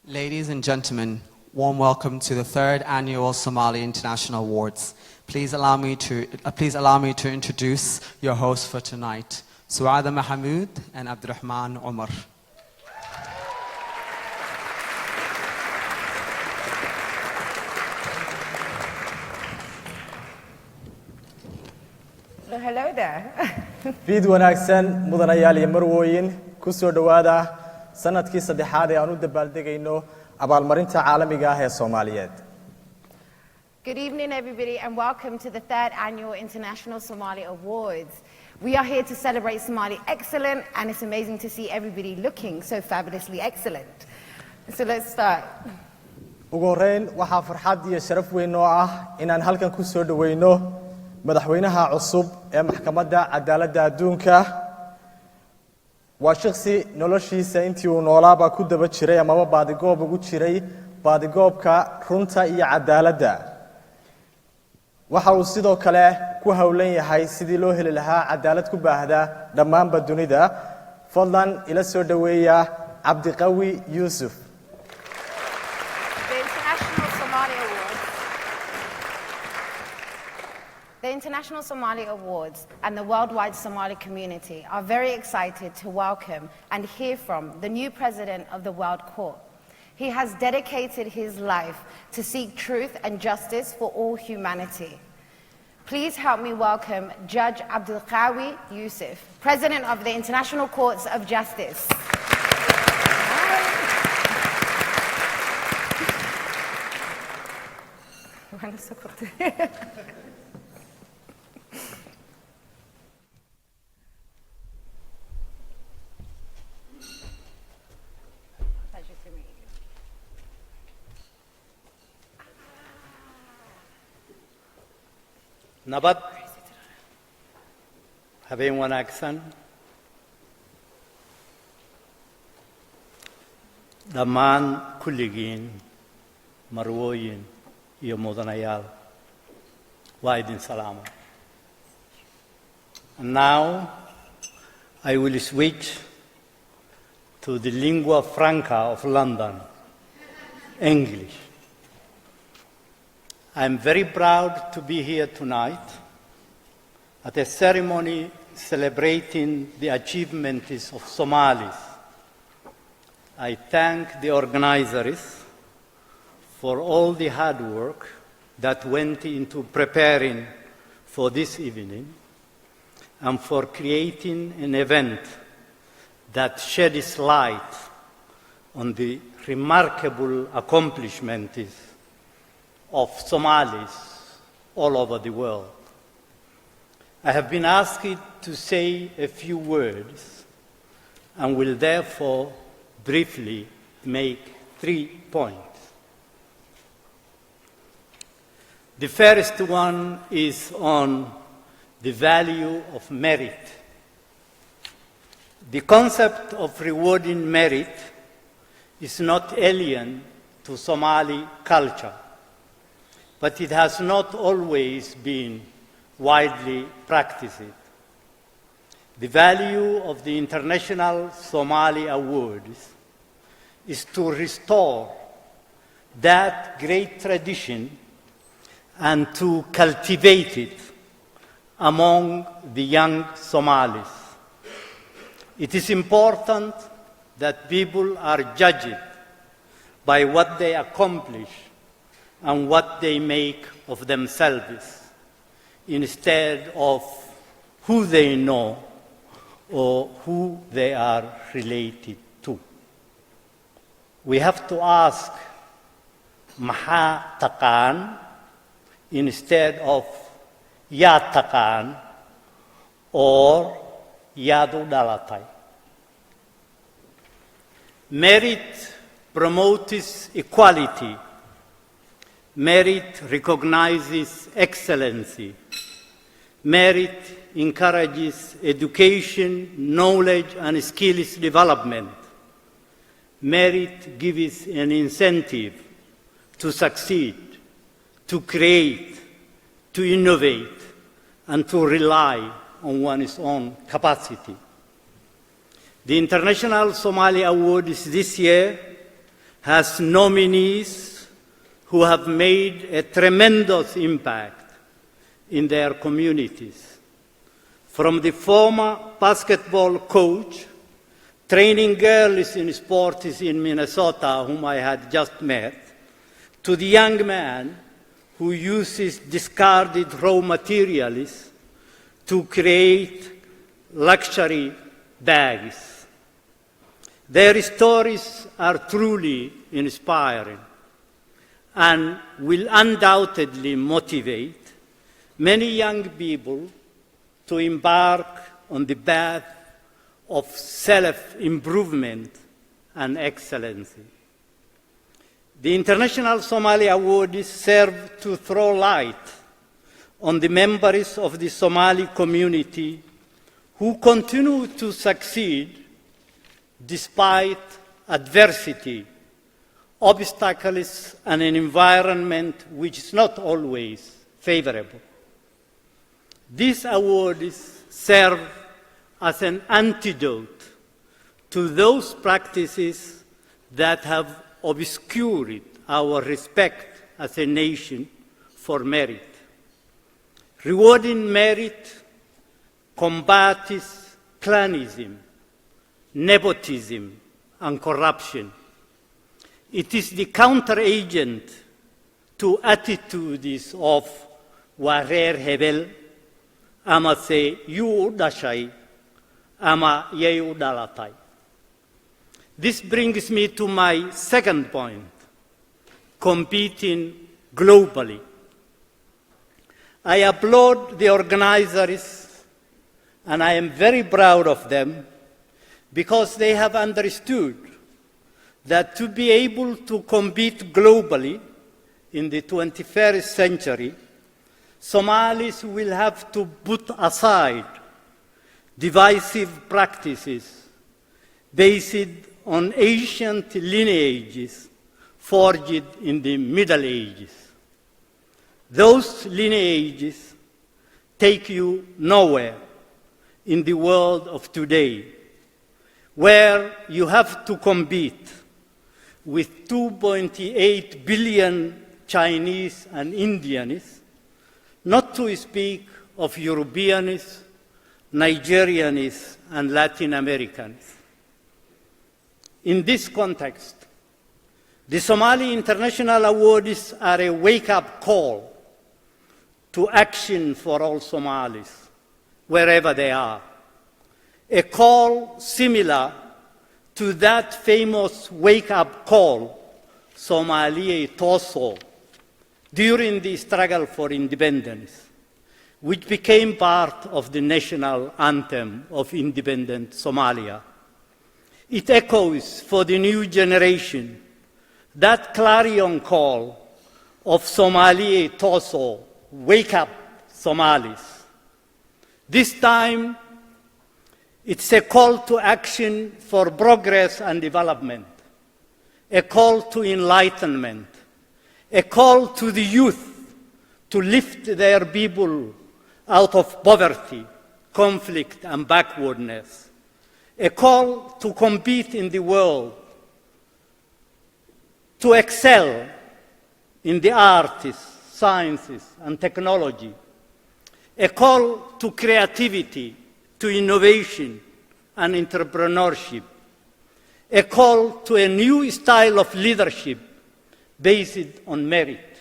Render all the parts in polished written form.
Ladies and gentlemen, warm welcome to the third annual Somali International Awards. Please allow me to introduce your hosts for tonight, Suada Mahamood and Abdirahman Omar. Hello there. Fiid wanaagsan mudanayaal iyo marwooyin ku soo dhawaada sanadkii saddexaad ee aan u dabaaldegayno abaalmarinta caalamiga ah ee Soomaaliyeed. Good evening, everybody, and welcome to the third annual International Somali Awards. We are here to celebrate Somali excellence, and it's amazing to see everybody looking so fabulously excellent. So let's start. Ugu horeyn waxaa farxad iyo sharaf weyn oo ah inaan halkan ku soo dhaweyno madaxweynaha cusub ee maxkamadda cadaaladda adduunka. waa shakhsi noloshiisa intii uu noolaaba ku daba jiray ama baadigoob ugu jiray baadigoobka runta iyo cadaaladda. waxa uu sidoo kale ku hawlan yahay sidii loo heli lahaa cadaalad ku baahda dhammaanba dunida. fadlan ila soo dhaweeya Cabdiqawi Yusuf. The International Somali Awards and the worldwide Somali community are very excited to welcome and hear from the new president of the World Court. He has dedicated his life to seek truth and justice for all humanity. Please help me welcome Judge Cabdiqawi Yusuf, President of the International Courts of Justice. nabad habeen wanaagsan dhammaan kulligiin marwooyin iyo mudanayaal waa idin salaamo. And now I will switch to the lingua franca of London, English. I'm very proud to be here tonight at a ceremony celebrating the achievements of Somalis. I thank the organizers for all the hard work that went into preparing for this evening and for creating an event that sheds light on the remarkable accomplishments of Somalis all over the world. I have been asked to say a few words and will therefore briefly make 3 points. The first one is on the value of merit. The concept of rewarding merit is not alien to Somali culture, but it has not always been widely practiced. The value of the International Somali Awards is to restore that great tradition and to cultivate it among the young Somalis. It is important that people are judged by what they accomplish and what they make of themselves, instead of who they know or who they are related to. We have to ask, Maha taqaan, instead of Ya taqaan or Yadu dhalatay. Merit promotes equality. Merit recognizes excellency. Merit encourages education, knowledge, and skills development. Merit gives an incentive to succeed, to create, to innovate, and to rely on one's own capacity. The International Somali Awards this year has nominees who have made a tremendous impact in their communities. From the former basketball coach training girls in sports in Minnesota, whom I had just met, to the young man who uses discarded raw materials to create luxury bags. Their stories are truly inspiring and will undoubtedly motivate many young people to embark on the path of self-improvement and excellency. The International Somali Awards serve to throw light on the members of the Somali community who continue to succeed despite adversity, obstacles, and an environment which is not always favorable. These awards serve as an antidote to those practices that have obscured our respect as a nation for merit. Rewarding merit combats clanism, nepotism, and corruption. It is the counteragent to attitudes of wareer hebel, ama se yu udashay, ama ye udalatai. This brings me to my second point, competing globally. I applaud the organizers, and I am very proud of them, because they have understood that to be able to compete globally in the 21st century, Somalis will have to put aside divisive practices based on ancient lineages forged in the Middle Ages. Those lineages take you nowhere in the world of today, where you have to compete with 2.8 billion Chinese and Indians, not to speak of Europeans, Nigerians, and Latin Americans. In this context, the Somali International Awards are a wake-up call to action for all Somalis, wherever they are. A call similar to that famous wake-up call, Somali Toso, during the struggle for independence, which became part of the national anthem of independent Somalia. It echoes for the new generation that clarion call of Somali Toso, wake up Somalis. This time, it's a call to action for progress and development, a call to enlightenment, a call to the youth to lift their people out of poverty, conflict, and backwardness, a call to compete in the world, to excel in the arts, sciences, and technology, a call to creativity, to innovation and entrepreneurship, a call to a new style of leadership based on merit.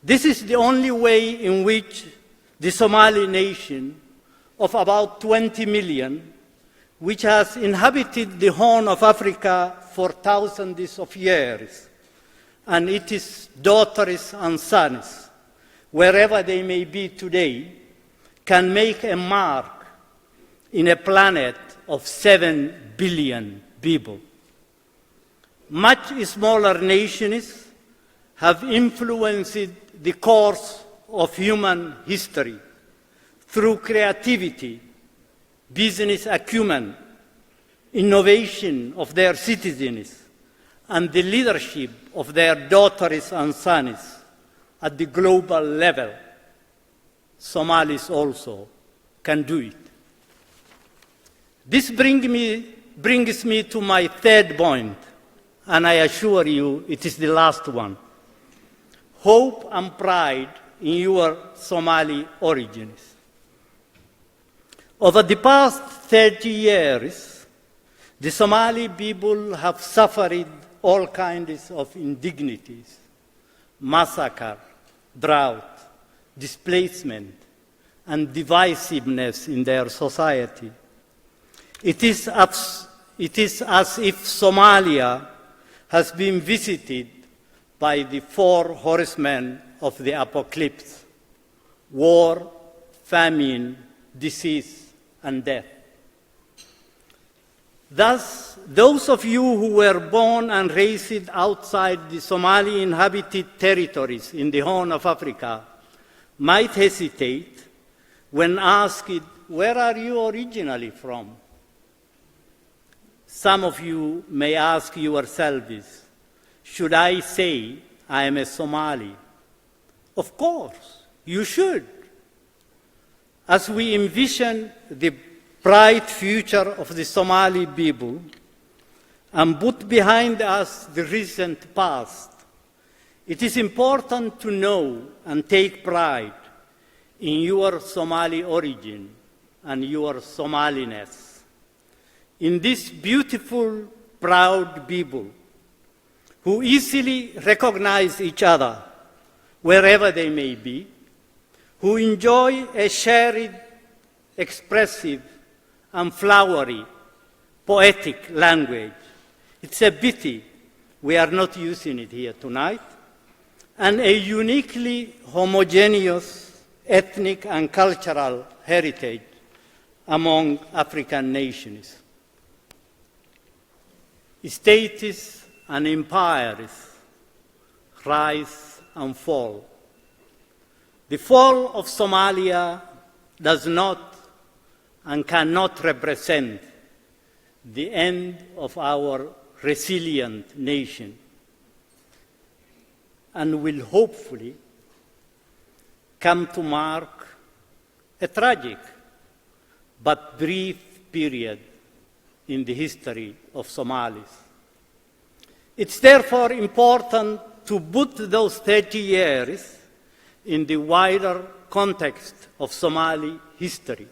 This is the only way in which the Somali nation of about 20 million, which has inhabited the Horn of Africa for thousands of years, and its daughters and sons, wherever they may be today, can make a mark in a planet of 7 billion people. Much smaller nations have influenced the course of human history through creativity, business acumen, innovation of their citizens, and the leadership of their daughters and sons at the global level. Somalis also can do it. This brings me to my third point, and I assure you it is the last one. Hope and pride in your Somali origins. Over the past 30 years, the Somali people have suffered all kinds of indignities, massacre, drought, displacement, and divisiveness in their society. It is as if Somalia has been visited by the four horsemen of the apocalypse: war, famine, disease, and death. Thus, those of you who were born and raised outside the Somali inhabited territories in the Horn of Africa might hesitate when asked, where are you originally from? Some of you may ask yourselves, should I say I am a Somali? Of course, you should. As we envision the bright future of the Somali people and put behind us the recent past, it is important to know and take pride in your Somali origin and your Somaliness. In this beautiful, proud people who easily recognize each other wherever they may be, who enjoy a shared, expressive, and flowery, poetic language. It's a pity we are not using it here tonight, and a uniquely homogeneous ethnic and cultural heritage among African nations. States and empires rise and fall. The fall of Somalia does not and cannot represent the end of our resilient nation, and will hopefully come to mark a tragic but brief period in the history of Somalis. It's therefore important to put those 30 years in the wider context of Somali history,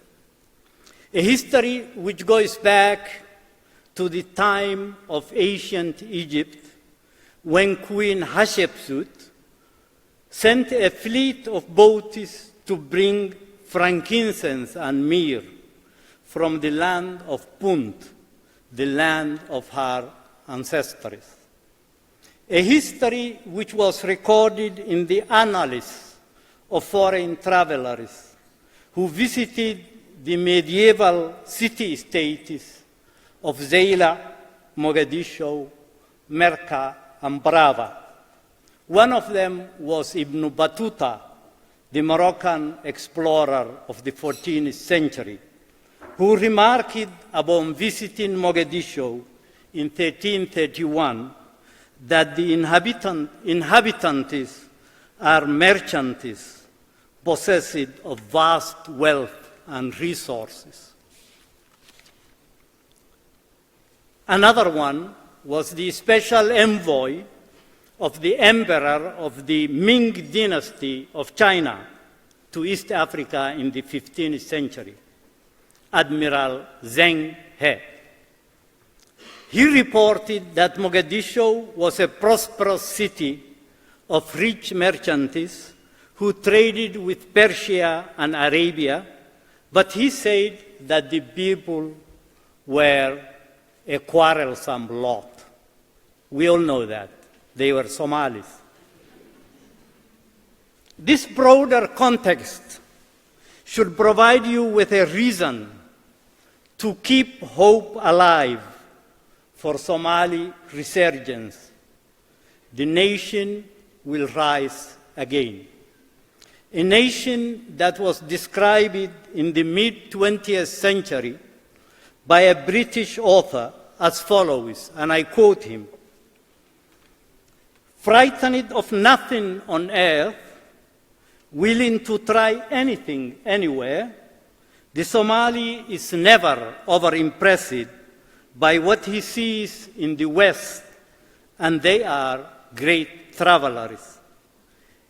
a history which goes back to the time of ancient Egypt, when Queen Hatshepsut sent a fleet of boats to bring frankincense and myrrh from the land of Punt, the land of her ancestors. A history which was recorded in the annals of foreign travelers who visited the medieval city-states of Zeila, Mogadishu, Merka, and Brava. One of them was Ibn Battuta, the Moroccan explorer of the 14th century, who remarked upon visiting Mogadishu in 1331 that the inhabitants are merchants possessed of vast wealth and resources. Another one was the special envoy of the emperor of the Ming dynasty of China to East Africa in the 15th century, Admiral Zheng He. He reported that Mogadishu was a prosperous city of rich merchants who traded with Persia and Arabia, but he said that the people were a quarrelsome lot. We all know that. They were Somalis. This broader context should provide you with a reason to keep hope alive for Somali resurgence. The nation will rise again. A nation that was described in the mid-20th century by a British author as follows, and I quote him: "Frightened of nothing on earth, willing to try anything anywhere, the Somali is never over-impressed by what he sees in the West and they are great travelers.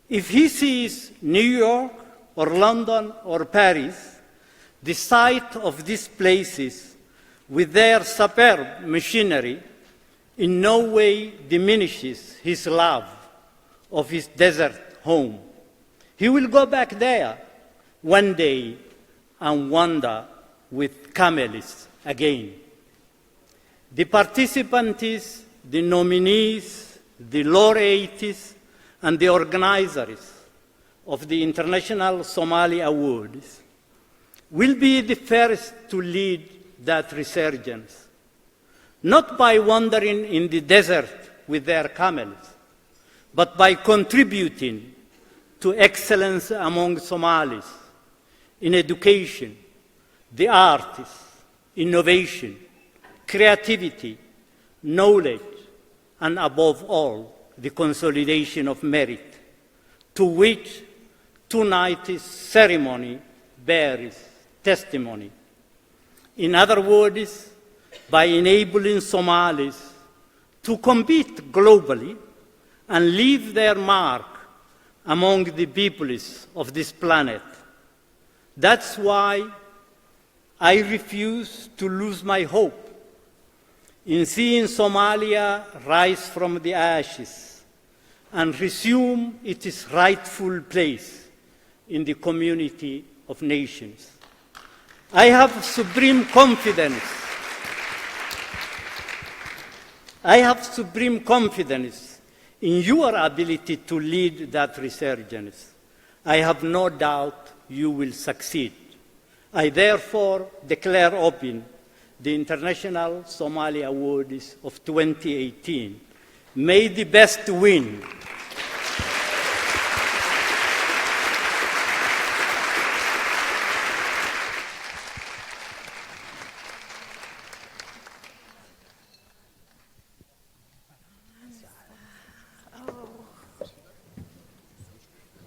If he sees New York or London or Paris, the sight of these places with their superb machinery in no way diminishes his love of his desert home. He will go back there one day and wander with camels again. The participants, the nominees, the laureates, and the organizers of the International Somali Awards will be the first to lead that resurgence, not by wandering in the desert with their camels, but by contributing to excellence among Somalis in education, the arts, innovation, creativity, knowledge, and above all, the consolidation of merit, to which tonight's ceremony bears testimony. In other words, by enabling Somalis to compete globally and leave their mark among the peoples of this planet. That's why I refuse to lose my hope in seeing Somalia rise from the ashes and resume its rightful place in the community of nations. I have supreme confidence. In your ability to lead that resurgence. I have no doubt you will succeed. I therefore declare open the International Somali Awards of 2018. May the best win.